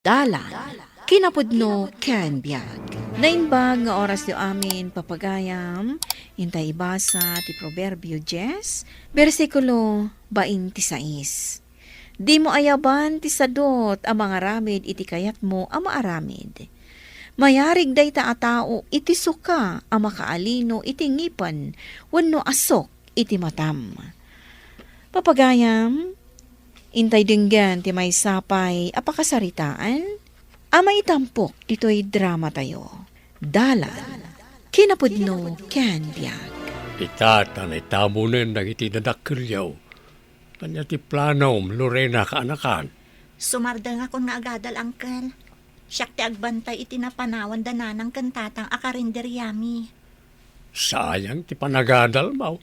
Dalan, kinapudno ken biag. Naimbag nga oras di amin papagayam, intay ibasa ti Proverbio 10, versikulo 26. Di mo ayaban ti sadot ang mga ramid iti kayat mo ang maaramid. Mayarig day ta a tao iti suka ang makaalino iti ngipan wenno asok iti matam. Papagayam, intay dinggan ti may sapay apakasaritaan, ama itampok ito'y drama tayo. Dalan, kinapudno ken biag. Itatan ay tamunin na iti dadakilyaw. Kanya ti planom, Lorena kaanakan. Sumarda nga kung naagadal, Uncle. Siyak ti agbantay iti napanawan dananang kantatang akarinderyami. Sayang ti panagadal mo.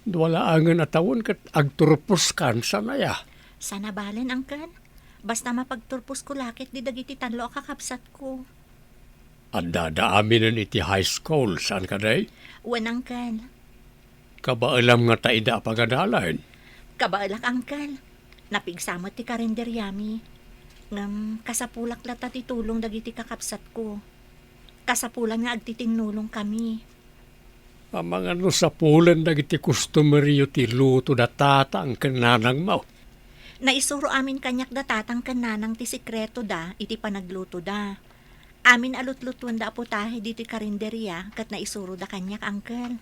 Wala angan atawon kat agturpos kan sanaya. Sana balen, Uncle. Basta mapagturpos ko lakit di dagiti tanlo kakapsat ko. At dadaaminin iti high school, saan ka day? Wen, Uncle. Kabaalam nga taida pagadalan. Kabaalak, Uncle. Napigsamot ti karinderyami. Ngam kasapulak lata ti tulong dagiti kakapsat ko. Kasapulan nga agtitinulong kami. Ang mga no sa pulan dagiti customeryo ti luto da tata ang kananang mo. Naisuro amin kanyak da tatang kananang ti sikreto da iti panagluto da. Amin alutlutuan da aputahe diti karinderya kat naisuro da kanyak, Uncle.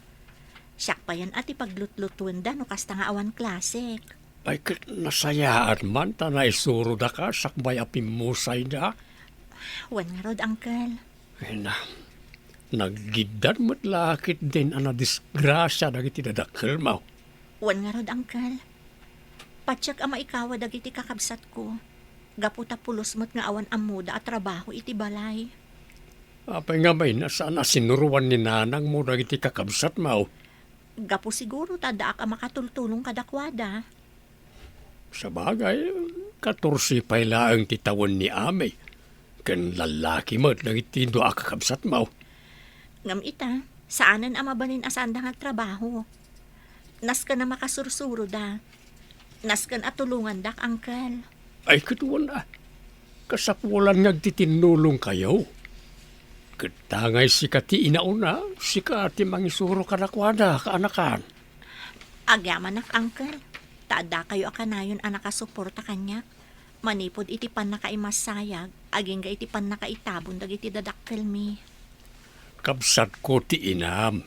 Siyak pa yan at ipaglutlutuan da no kasta nga awan klasik. Ay kat nasayaan man ta na isuro da ka sakbay apimusay da. Wan nga rod, Uncle. Ay na, naggidan mo't lakit din ana disgrasya dagiti dadakil mo. Wan nga rod, Uncle. Patsyak ama ikawa dagiti kakabsat ko. Gaputa pulos mo't nga awan amuda at trabaho iti balay. Apay nga may nasaan sinuruan ni nanang mo dagiti kakabsat mo. Gapu siguro tadaak ang makatultulong kadakwada. Sa bagay, 14 pay laang titawan ni Ame. Kan lalaki mo dagiti doa kakabsat mo. Ngam ita, saanan ang mabalin asan da nga trabaho. Nas ka na makasursuro da. Nas kan atulungan dak, Uncle. Ay katuwan na. Kasapulan nagtitinulong kayo. Katangay si kati inauna, si kati mangisuro kanakwada kaanakan. Agyaman nak, Uncle. Taada kayo akanayon ang nakasuporta kanya. Manipod iti pan nakaimasayag, aging ga iti pan nakaitabon dagiti dadakkel mi. Kabsat ko ti inam.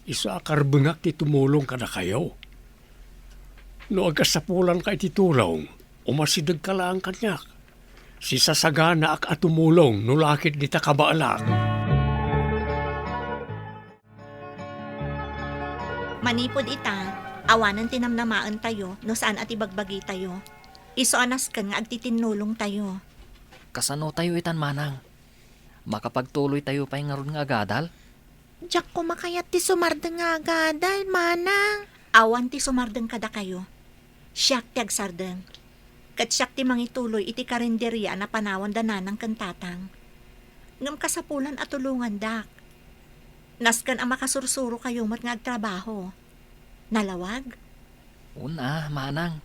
Isa akarbengak ti tumulong ka na kayo. No agasapulan ka iti tulong, umasidag ka lang kanyak. Si sasagana ak atumulong no lakit di ta kabaalak. Manipod ita, awanan tinamnamaan tayo no saan at ibagbagi tayo. Iso anas kan nga agtitinulong tayo. Kasano tayo itan manang? Makapagtuloy tayo pa nga ron nga agadal? Diyak ko makayat ti sumarda nga agadal, manang. Awan ti sumardeng kada kayo. Siyak ti agsardeng. Kat siyak ti mangituloy iti karinderya na panawan dananang kantatang. Ngam kasapulan at tulungan dak. Naskan ang makasursuro kayo mat nga agtrabaho. Nalawag? Una, manang.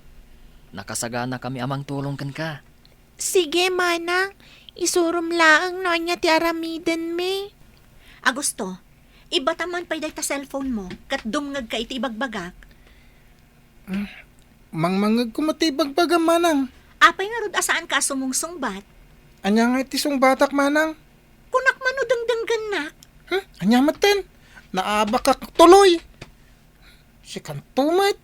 Nakasagana kami amang tulong kan ka. Sige, manang. Isurum laang no niya ti aramiden me. Agusto, iba taman pa'y ta cellphone mo, kat dumngag ka iti ibagbagak. Mangmangag ko matibagbaga manang. Apay nga rod asaan ka sumungsungbat? Anya nga itisong batak manang. Kunak mano dangdanggan nak. Anya maten. Naaba ka tuloy. Si kantumat.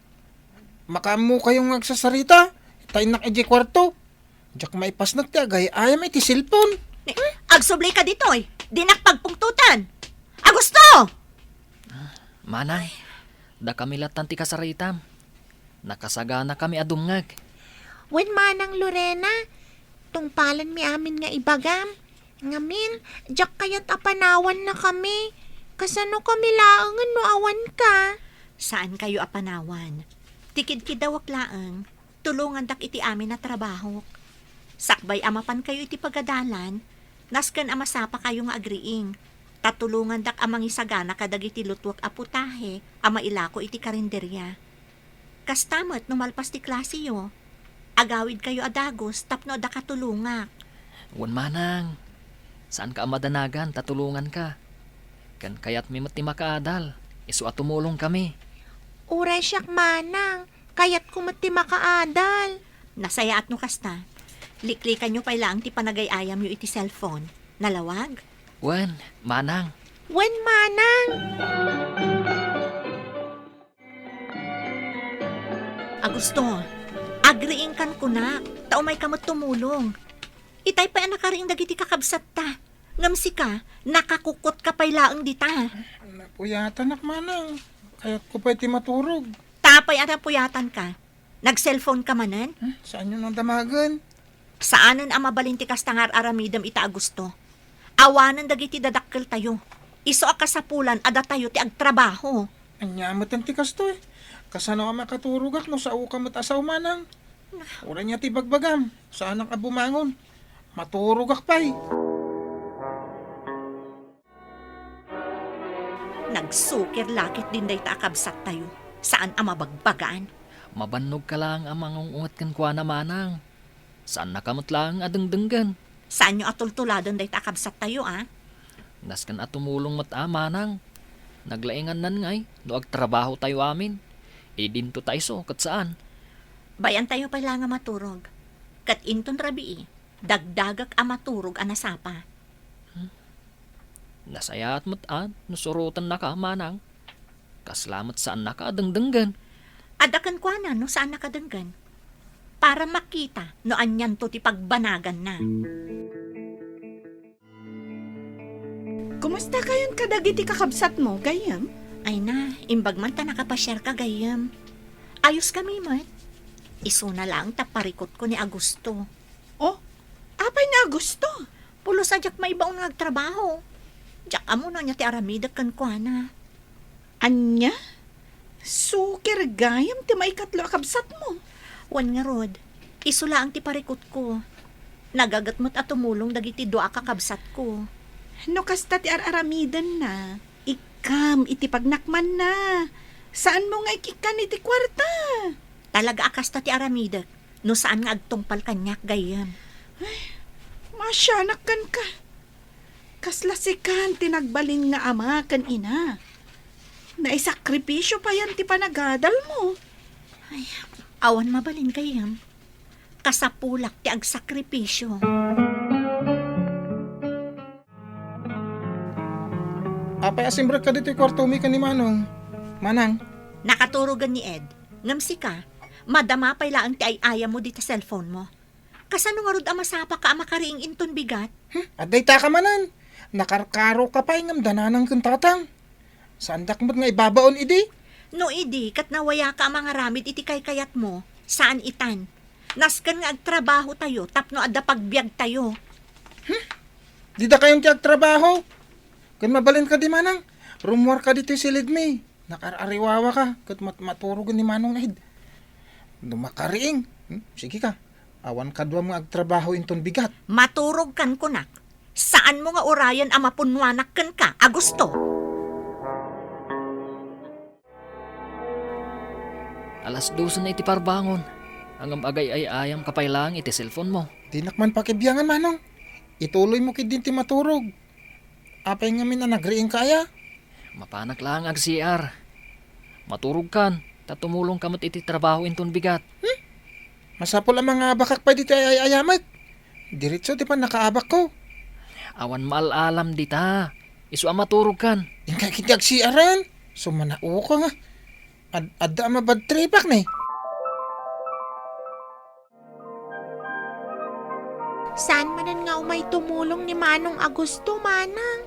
Makamu kayong agsasarita. Itay nak iji kwarto. Diyak maipas nagtagay. Ayam iti cellphone. Agsublay ka ditoy. Dinak pagpungtutan. Agusto! Manang, da kami latan ti kasaritam. Nakasagana kami adumngag. Wen manang Lorena, tungpalan mi amin nga ibagam. Ngamin, diyak kayat apanawan na kami. Kasano kami laangan no awan ka? Saan kayo apanawan? Tikid kidawak laang. Tulungan dak iti amin na trabaho. Sakbay amapan kayo iti pagadalan. Naskan amasapa kayo nga agriing. Tatulungan dak amang isagana kadagiti lutwak aputahe. Ama ilako iti karinderya. Kastamat no malpas ti klase yo. Agawid kayo adagos tapno da katulungak. Wan manang, saan ka amadanagan, tatulungan ka. Kan kaya't may mati makaadal, isu at tumulong kami. Uray siyak manang, kaya't kumati makaadal. Nasaya at no kasta. Liklikan nyo pa lang ti panagayayam yu iti cellphone. Nalawag? Wan, manang, Wen manang, Agusto, agriing kan kunak. Tao may kamot tumulong. Itay pa anakaring dagiti kakabsat ta. Ngamsi ka, nakakukot ka pa laang dita. Napuyatan nak manang. Kaya ko pwede maturog. Tapay at puyatan ka. Nag-cellphone ka manan? Saan yun ang damagan? Saanan ang mabalinti kastangar aramidam ita Agusto? Awanan dagiti dadakkel tayo. Iso a kasapulan ada tayo ti agtrabaho. Anyamot ang tikas to eh. Kasano ka makaturugak no sa uka mo't asaw manang. Ura niya ti bagbagam. Saan ang abumangon? Maturugak pa eh. Nagsukir lakit din day taakabsat tayo. Saan ang mabagbagaan? mabannog ka lang ang mangungungat kan kwa na manang. Saan nakamot lang adengdenggan. Saan nyo atultuladon day taakabsat tayo Naskan at tumulong mata manang. Naglaingan nan ngay, no agtrabaho tayo amin. Dinto tayo so, kat saan? Bayan tayo pa lang nga maturog. Kat inton rabii, dagdagak ang maturog ang nasapa. Nasaya at mataan, nusurutan na ka manang. Kaslamat saan nakadengdenggan. Adakan kwa na no saan nakadenggan. Para makita no anyan to ti pagbanagan na. Kumusta kayon kadagiti kakabsat mo, gayam? Ay na, imbag man ta nakapasyar ka gayam. Ayos kami mat. Iso na lang taparikot ko ni Agusto. Oh, apay na gusto. Pulos adyak maibaon nga agtrabaho. Diyak amo na niya ti aramidak kan kwa na. Anya? Sukir gayam ti maikatlo akabsat mo. Wan nga rod, iso lang ti parikot ko. Nagagat mo't at tumulong dagiti doa kakabsat ko. No kasta ti araramidan na. Ikam iti pagnakman na. Saan mo nga ikikan iti kwarta? Talaga akasta ti aramidak, no saan nga agtungpal kanyak gayam. Masyanak kan ka. Kaslasikan tinagbalin nga ama kan ina. Naisakripisyo pa yan ti panagadal mo. Awan mabalin gayam. Kasapulak ti agsakripisyo. Apay asimbrak ka dito kwarto mi ka ni Manong. Manang, Nakaturugan ni Ed, ngamsi ka, madama pay laang ti ay mo dito cellphone mo. Kasano nga rod amasapa ka amakariing inton bigat? aday ta ka manan. Nakarkaro ka pa ingam dananang kuntatang. Saan dakmat nga ibabaon idi? No idi, kat nawaya ka ang mga ramid iti kayat mo, saan itan? Naskan nga agtrabaho tayo, tapno adda pagbiag tayo. Di da kayong tiag trabaho. Kung mabalin ka di manang, rumor ka dito silid mi. Nakarariwawa ka, kat maturugan ni Manong nahid. Dumakariing. Sige ka, awan ka duwa mga agtrabaho inton bigat. Maturog kan kunak. Saan mo nga orayan ang mapunwanak kan ka, Agusto? Alas 12 na iti parbangon. Ang agay ay ayam kapay lang iti cellphone mo. Di nakman pakibiyangan Manong. Ituloy mo kid din ti maturog. Apay nga min na nagriing kaya. Mapanak lang ag CR. Maturog kan, tatumulong kamot iti trabaho inton bigat. Masapol ang mga bakak pa dito ay ayamat. Diretso di pa nakaabak ko. Awan maalalam dita. Isu ang maturog kan. Yung kakitag siaran. Sumanao ko nga. Adda mabad tripak ni. Saan manan nga umay tumulong ni Manong Agusto, manang?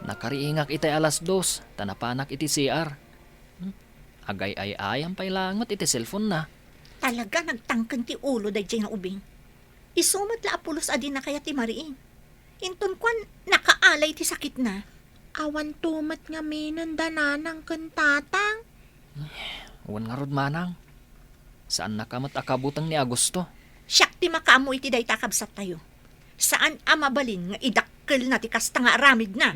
Nakariingak itay alas 2, tanapanak iti CR. Agay ay ayam pay langot iti cellphone na. Talaga nagtangkan ti ulo day dyan na ubing. Isumat la apulos adin na kaya ti mariing. Inton kwan, nakaalay ti sakit na. Awan tumat nga minon dananang kuntatang. Uwan nga rod manang. Saan nakamat akabutang ni Agusto? Siyak ti makaamoy ti day takabsat tayo. Saan amabalin nga idakkel na ti kasta nga aramid na.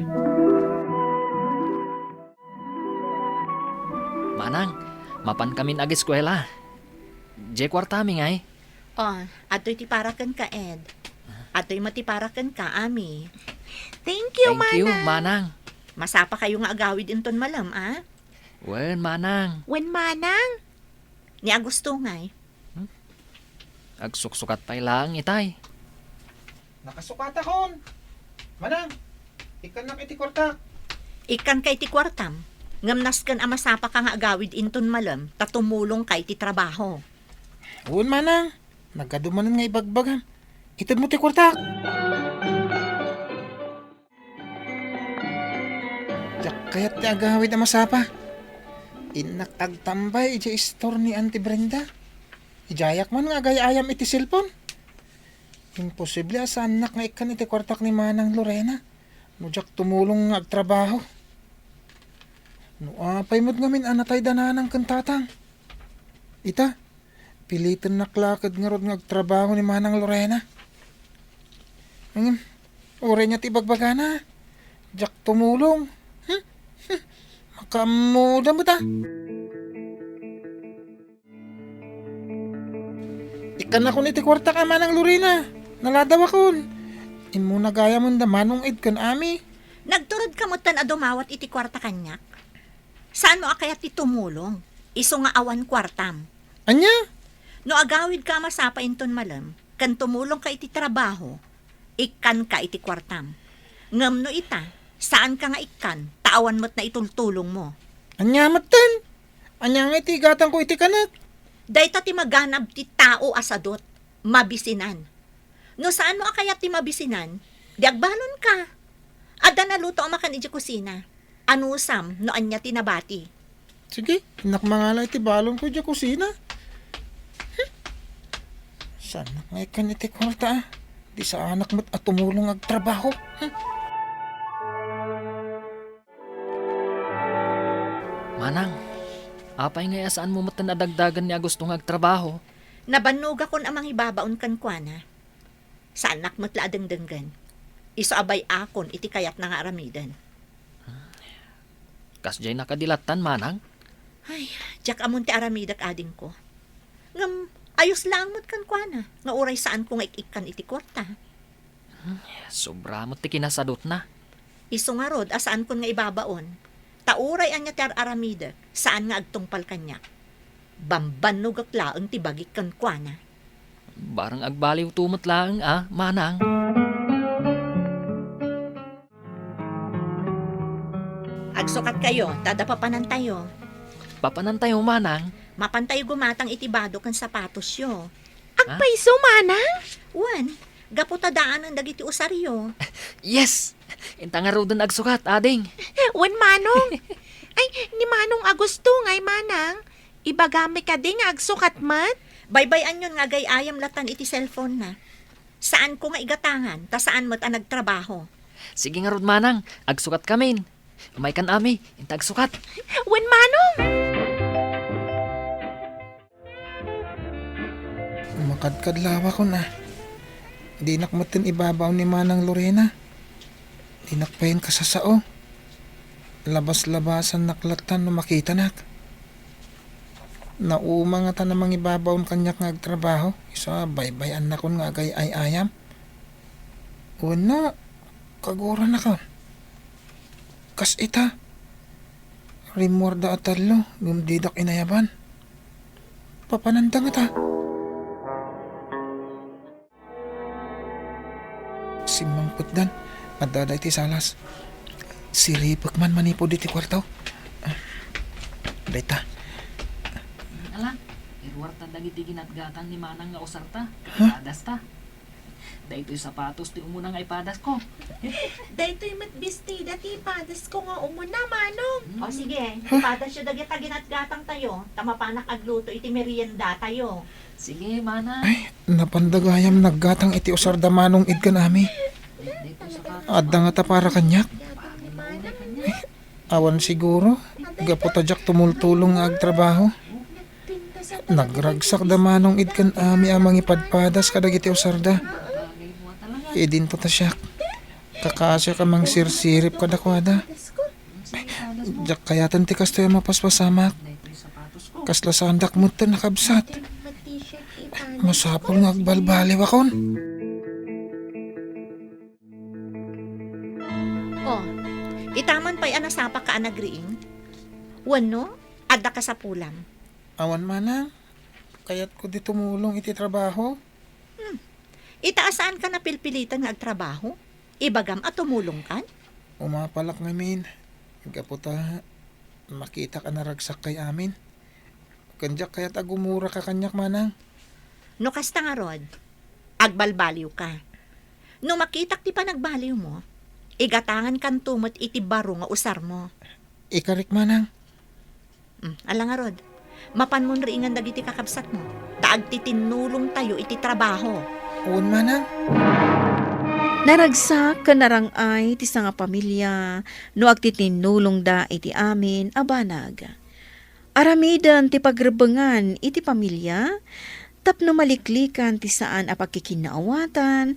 Manang, mapan kamin ag eskwela. Je kwartami ngay. Oh, ato'y ti parakan ka, Ed. Ato'y matiparakan ka, Ami. Thank you, Thank you, Manang. Manang. Masapa kayo nga agawid inton malam, ah? Wen, Manang. Wen Manang? Ni Agusto nga'y. Agsuksukat pa'y lang itay. Nakasukat akon. Manang, ikan nak iti kwarta. Ikan kay ti kwartam. Ngamnas kan amasapa ka nga agawid inton malam, tatumulong kay ti trabaho. Uwan manang, nagadumanan nga ibagbagam. Itad mo ti kwarta. Jak kayat ti agawid na masapa. Inak agtambay iti store ni Auntie Brenda. Ijayak man nga agayayam iti cellphone. Imposible asan anak nga ikan iti kwartak ni Manang Lorena. No jak tumulong nga agtrabaho. No apay mo't ngamin anatay dananang kantatang. Ita, pilitin naklakad nga rod nga agtrabaho ni Manang Lorena. Ure niya tibagbagana. Jak tumulong. Makamuda mo ta. Ikan ako niti kwarta ka Manang Lorena. Naladaw akon. Imo nagaya mo da manong id kan ami. Nagturod ka mo tan adumawat iti kwarta kanyak. Saan mo akayat ti tumulong? Iso nga awan kwartam. Anya? No agawid ka masapa inton malam, kan tumulong ka iti trabaho, ikan ka iti kwartam. Ngam no ita, saan ka nga ikan, taawan mo't na itultulong mo. Anya matan. Anya nga iti gatang ko iti kanak. Dayta ti maganab ti tao asadot, mabisinan. No saan mo akayat ti mabisinan, di agbalon ka. Ada naluto ang makan iti kusina. Anusam no anya tinabati. Sige, nakmangalay ti balon ko di kusina. Sana nga ikan iti kwarta. Di sa anak mo't at tumulong agtrabaho. Manang, apay nga saan mo matan nadagdagan niya gusto nga agtrabaho? Nabanog akon amang ibabaon kan kuana. Sa anak mo't laadengdenggan. Iso abay akon iti kayat na nga aramidan. Kasjay nakadilatan, Manang. Ay, jak amon ti aramidak ading ko. Ngam, ayos lang mo't kan kuana. Nga uray saan ko nga ikikan iti kwarta. Sobra mo ti kinasadot na. Iso nga rod, asaan ko nga ibabaon. Tauray anya ti aramidak, saan nga agtungpal kanya. Bambanog laang ti bagik kan kuana. Barang agbaliw tumot lang, Manang. Agsukat kayo, tadapapanan tayo. Papanan tayo, Manang. Mapantay gumatang itibado kan sapatos yo. Agpaiso, Manang? Wan, gaputadaan ang dagiti usaryo. Yes! Inta nga rodan agsukat, ading. Wen Manong? Ay, ni Manong Agusto ngay, Manang. Ibagami ka din nga agsukat mat. Baybayan yun nga gayayam latan iti cellphone na. Saan ko nga igatangan, ta saan mo't ang nagtrabaho. Sige nga rod, Manang. Agsukat kamin. Umay kan ami, inta agsukat. Wen Manong? Makadkadlawa ko na. Di nakmatin ibabaw ni Manang Lorena. Di nakpayin ka sa sao. Labas-labasan naklatan na makita nak. Nauma nga ta namang ibabaw kanyak nga agtrabaho. Isa baybayan na kon nga agay ay ayam. Una, kagura na ka. Kas ita. Rimorda atalo, gumdidak inayaban. Papananda nga ta. Simang putdan, adaday ti salas. Siripag man manipo di ti kwartaw. Dayta, Alam, irwarta dagiti ginatgatang ni Manang nga usarta. Ipadas ta. Dahito yung sapatos ti umunang ipadas ko. Daytoy mat bestida ti padas ko nga umuna, Manong. O sige, ipada siya dagita ginatgatang tayo, tamapanak agluto iti merienda tayo. Sige, Manang. ay, napandagayam naggatang iti usarda manong id ka nami. Dahito yung sapatos. Adda nga ta para kanyak. Gatang ni Manang. Awan siguro, gapotadyak tumultulong nga agtrabaho. Tinta sa Nagragsak da manong id kan ami amang ipadpadas kadagiti usarda. Bagay mo talaga. Idin to ta siya. Kakasya ka mang sirsirip kadakwada. padas ko. Jak kayatan ti kastoy mapaspasamak. Dahito yung sapatos ko. Kasla sandak mo ta nakabsat. Mat t-shirt ipadas. Masapol nga agbalbaliw akon. Oh, itaman pa'y anasapa ka anagriing. Wano, adda ka sa pulam. Awan manang, kaya't ko di tumulong iti trabaho. Itaasaan ka na pilpilitan nga agtrabaho? Ibagam at tumulong kan? Umapalak ngamin. Gaputa, makita ka naragsak kay amin. Kanjak kaya't agumura ka kanyak manang. No kasta nga rod, agbalbaliw ka. No makitak ti pa nagbaliw mo, igatangan kan tumot iti baro nga usar mo. Ikarik manang. Alang nga rod, mapan mo ringan dagiti kakabsat mo. Taag ti tinulong tayo iti trabaho. Uwan manang. Naragsak ka narangay ti nga pamilya no agtitinulong da iti amin abanag. Aramidan ti pagrebengan iti pamilya tapno maliklikan ti saan a pagkikinaawatan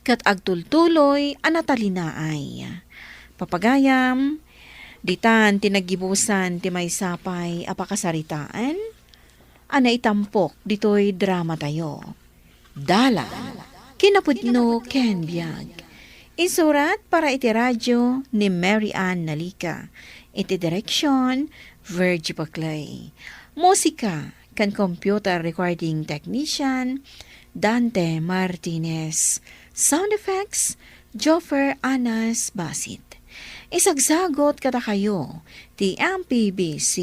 kat agtultuloy anatalinaay. Papagayam, ditan tinagibusan ti maysapay a pakasaritaan, ana itampok ditoy drama tayo. Dala, kinapudno Ken Biag. Insurat para iti radyo ni Mary Ann Nalika. Iti direksyon, Virgie Baclay. Musika, kan computer recording technician, Dante Martinez. Sound effects, Joffer Anas Basit. Isagsagot kada kayo, ti MPBC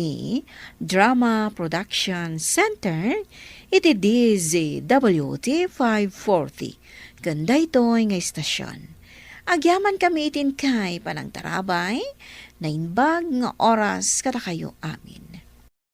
Drama Production Center, iti DZWT 540. Ganda ito'y nga istasyon. Agyaman kami itin kay panang tarabay, na inbag nga oras kada kayo amin.